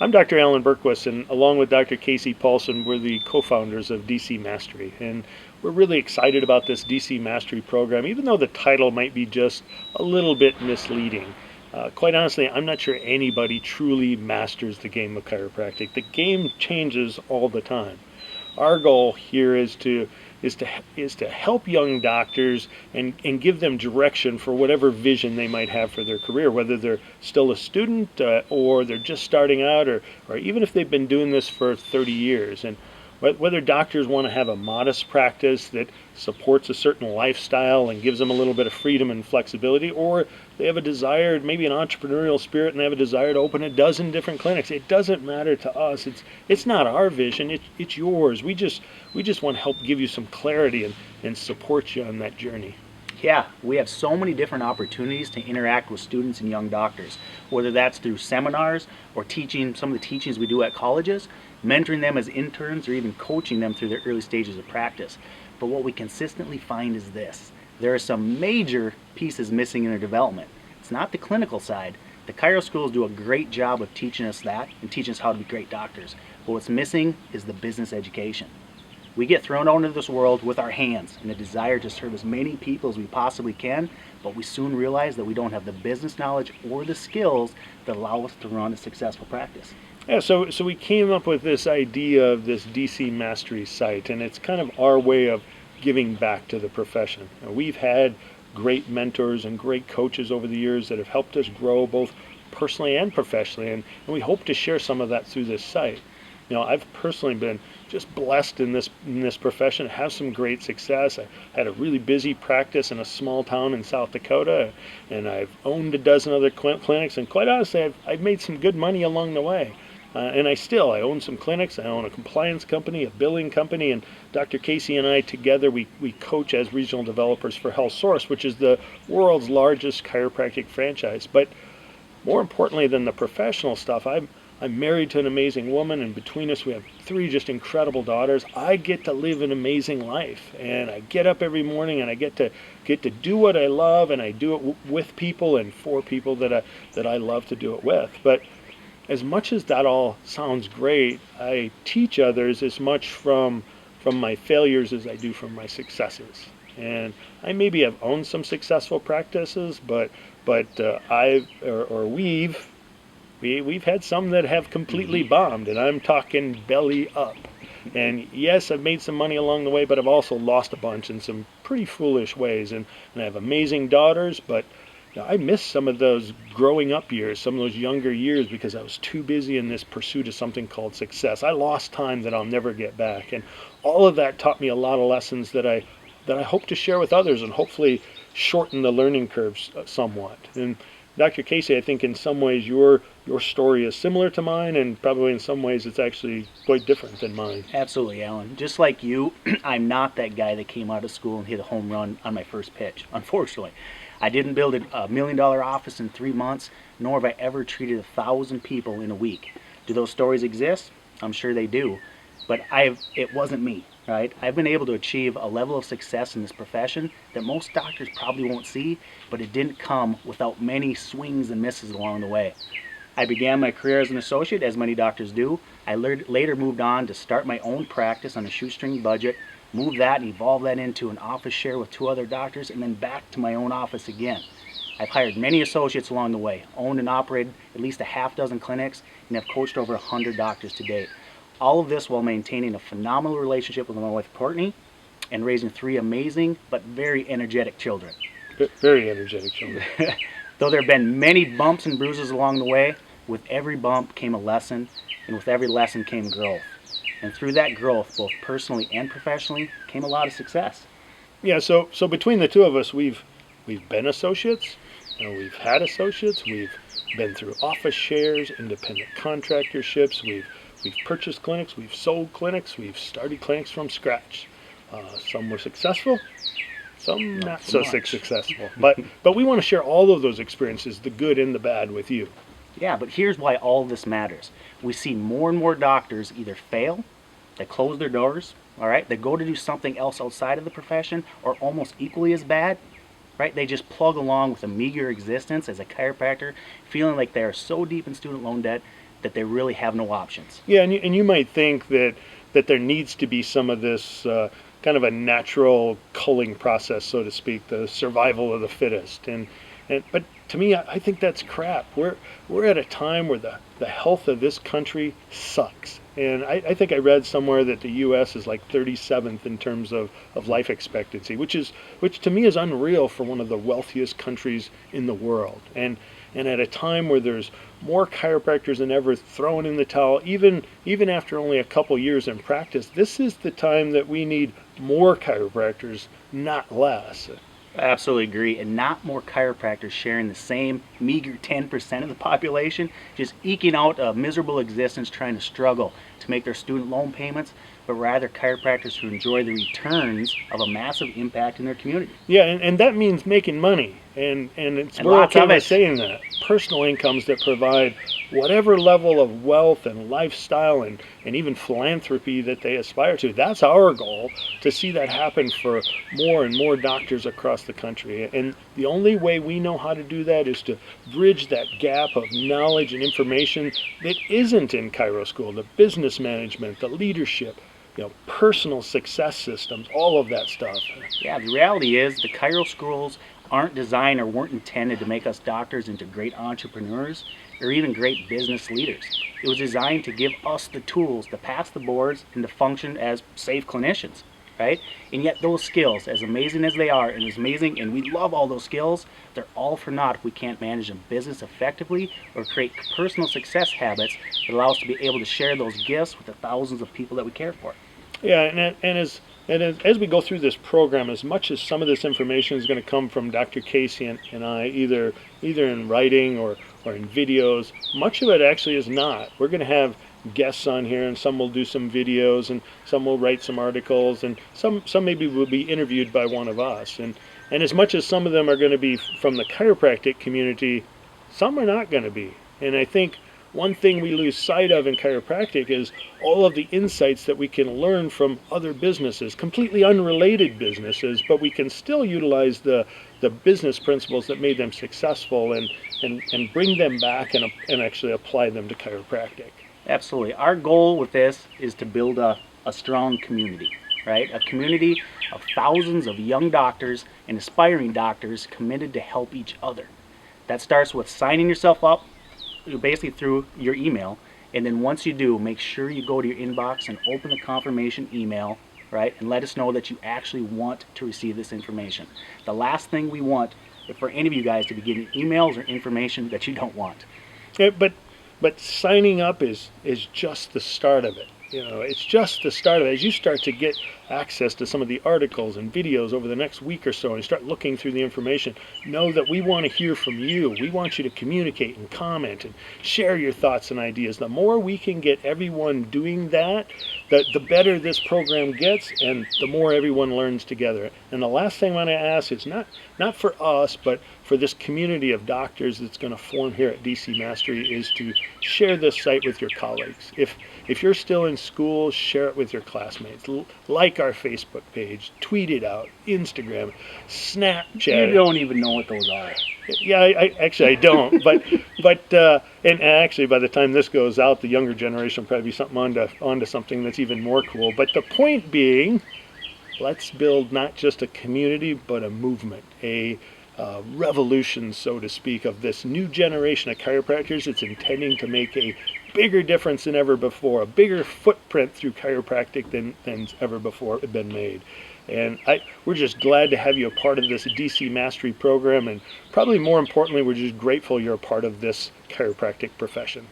I'm Dr. Alan Berquist, and along with Dr. Casey Paulson, we're the co-founders of DCMastery. And we're really excited about this DCMastery program, even though the title might be just a little bit misleading. Quite honestly, I'm not sure anybody truly masters the game of chiropractic. The game changes all the time. Our goal here is to help young doctors and give them direction for whatever vision they might have for their career, whether they're still a student or they're just starting out, or even if they've been doing this for 30 years. And whether doctors want to have a modest practice that supports a certain lifestyle and gives them a little bit of freedom and flexibility, or they have a desire, maybe an entrepreneurial spirit, and they have a desire to open a dozen different clinics. It doesn't matter to us. It's not our vision. It's yours. We just want to help give you some clarity and support you on that journey. Yeah, we have so many different opportunities to interact with students and young doctors, whether that's through seminars or teaching some of the teachings we do at colleges, mentoring them as interns, or even coaching them through their early stages of practice. But what we consistently find is this: there are some major pieces missing in their development. It's not the clinical side. The chiro schools do a great job of teaching us that and teaching us how to be great doctors. But what's missing is the business education. We get thrown out into this world with our hands and a desire to serve as many people as we possibly can, but we soon realize that we don't have the business knowledge or the skills that allow us to run a successful practice. Yeah, so we came up with this idea of this DC Mastery site, and it's kind of our way of giving back to the profession. We've had great mentors and great coaches over the years that have helped us grow both personally and professionally, and we hope to share some of that through this site. I've personally been just blessed in this profession, have some great success. I had a really busy practice in a small town in South Dakota, and I've owned a dozen other clinics, and quite honestly, I've made some good money along the way. And I own some clinics. I own a compliance company, a billing company, and Dr. Casey and I together, we coach as regional developers for Health Source, which is the world's largest chiropractic franchise. But more importantly than the professional stuff, I'm married to an amazing woman, and between us we have 3 just incredible daughters. I get to live an amazing life, and I get up every morning and I get to do what I love, and I do it with people and for people that I love to do it with. But as much as that all sounds great, I teach others as much from my failures as I do from my successes. And I maybe have owned some successful practices, but we've had some that have completely bombed, and I'm talking belly up. And yes, I've made some money along the way, but I've also lost a bunch in some pretty foolish ways. And I have amazing daughters, but I missed some of those growing up years, some of those younger years, because I was too busy in this pursuit of something called success. I lost time that I'll never get back. And all of that taught me a lot of lessons that I hope to share with others and hopefully shorten the learning curves somewhat. And Dr. Casey, I think in some ways your story is similar to mine, and probably in some ways it's actually quite different than mine. Absolutely, Alan. Just like you, I'm not that guy that came out of school and hit a home run on my first pitch, unfortunately. I didn't build a $1 million office in 3 months, nor have I ever treated 1,000 people in a week. Do those stories exist? I'm sure they do, but it wasn't me, right? I've been able to achieve a level of success in this profession that most doctors probably won't see, but it didn't come without many swings and misses along the way. I began my career as an associate, as many doctors do. I later moved on to start my own practice on a shoestring budget, move that and evolve that into an office share with 2 other doctors, and then back to my own office again. I've hired many associates along the way, owned and operated at least a half dozen clinics, and have coached over 100 doctors to date. All of this while maintaining a phenomenal relationship with my wife Courtney and raising 3 amazing but very energetic children. Very energetic children. Though there have been many bumps and bruises along the way, with every bump came a lesson, and with every lesson came growth. And through that growth, both personally and professionally, came a lot of success. Yeah, so between the 2 of us, we've been associates, we've had associates, we've been through office shares, independent contractorships, we've purchased clinics, we've sold clinics, we've started clinics from scratch. Some were successful, some not so successful. But we want to share all of those experiences, the good and the bad, with you. Yeah, but here's why all of this matters. We see more and more doctors either fail, they close their doors, all right, they go to do something else outside of the profession, or almost equally as bad, right? They just plug along with a meager existence as a chiropractor, feeling like they are so deep in student loan debt that they really have no options. Yeah, and you might think that there needs to be some of this kind of a natural culling process, so to speak, the survival of the fittest. And but to me, I think that's crap. We're at a time where the health of this country sucks. And I think I read somewhere that the U.S. is like 37th in terms of life expectancy, which to me is unreal for one of the wealthiest countries in the world. And at a time where there's more chiropractors than ever throwing in the towel, even after only a couple years in practice, this is the time that we need more chiropractors, not less. I absolutely agree, and not more chiropractors sharing the same meager 10% of the population, just eking out a miserable existence trying to struggle to make their student loan payments, but rather chiropractors who enjoy the returns of a massive impact in their community. Yeah, and that means making money, and And we're lots okay of with it. saying that. Personal incomes that provide whatever level of wealth and lifestyle and even philanthropy that they aspire to. That's our goal, to see that happen for more and more doctors across the country. And the only way we know how to do that is to bridge that gap of knowledge and information that isn't in Chiro School, the business management, the leadership, personal success systems, all of that stuff. Yeah, the reality is the Chiro schools aren't designed or weren't intended to make us doctors into great entrepreneurs or even great business leaders. It was designed to give us the tools to pass the boards and to function as safe clinicians, right? And yet those skills, as amazing as they are, and we love all those skills, they're all for naught if we can't manage a business effectively or create personal success habits that allow us to be able to share those gifts with the thousands of people that we care for. Yeah, and as we go through this program, as much as some of this information is going to come from Dr. Casey and I, either in writing or in videos, much of it actually is not. We're going to have guests on here, and some will do some videos, and some will write some articles, and some maybe will be interviewed by one of us. And as much as some of them are going to be from the chiropractic community, some are not going to be. And I think one thing we lose sight of in chiropractic is all of the insights that we can learn from other businesses, completely unrelated businesses, but we can still utilize the business principles that made them successful and bring them back and actually apply them to chiropractic. Absolutely. Our goal with this is to build a strong community, right? A community of thousands of young doctors and aspiring doctors committed to help each other. That starts with signing yourself up basically through your email, and then once you do, make sure you go to your inbox and open the confirmation email, right, and let us know that you actually want to receive this information. The last thing we want is for any of you guys to be getting emails or information that you don't want. Yeah, but signing up is just the start of it. It's just the start of it. As you start to get access to some of the articles and videos over the next week or so, and you start looking through the information, know that we want to hear from you. We want you to communicate and comment and share your thoughts and ideas. The more we can get everyone doing that, the better this program gets, and the more everyone learns together. And the last thing I want to ask is not for us, but for this community of doctors that's going to form here at DCMastery, is to share this site with your colleagues. If you're still in school, share it with your classmates. Like our Facebook page, tweet it out, Instagram, Snapchat. You don't even know what those are. Yeah, I don't. but and actually, by the time this goes out, the younger generation will probably be onto something that's even more cool. But the point being, let's build not just a community, but a movement, a revolution, so to speak, of this new generation of chiropractors. It's intending to make a bigger difference than ever before, a bigger footprint through chiropractic than's ever before been made. And we're just glad to have you a part of this DC Mastery program, and probably more importantly, we're just grateful you're a part of this chiropractic profession.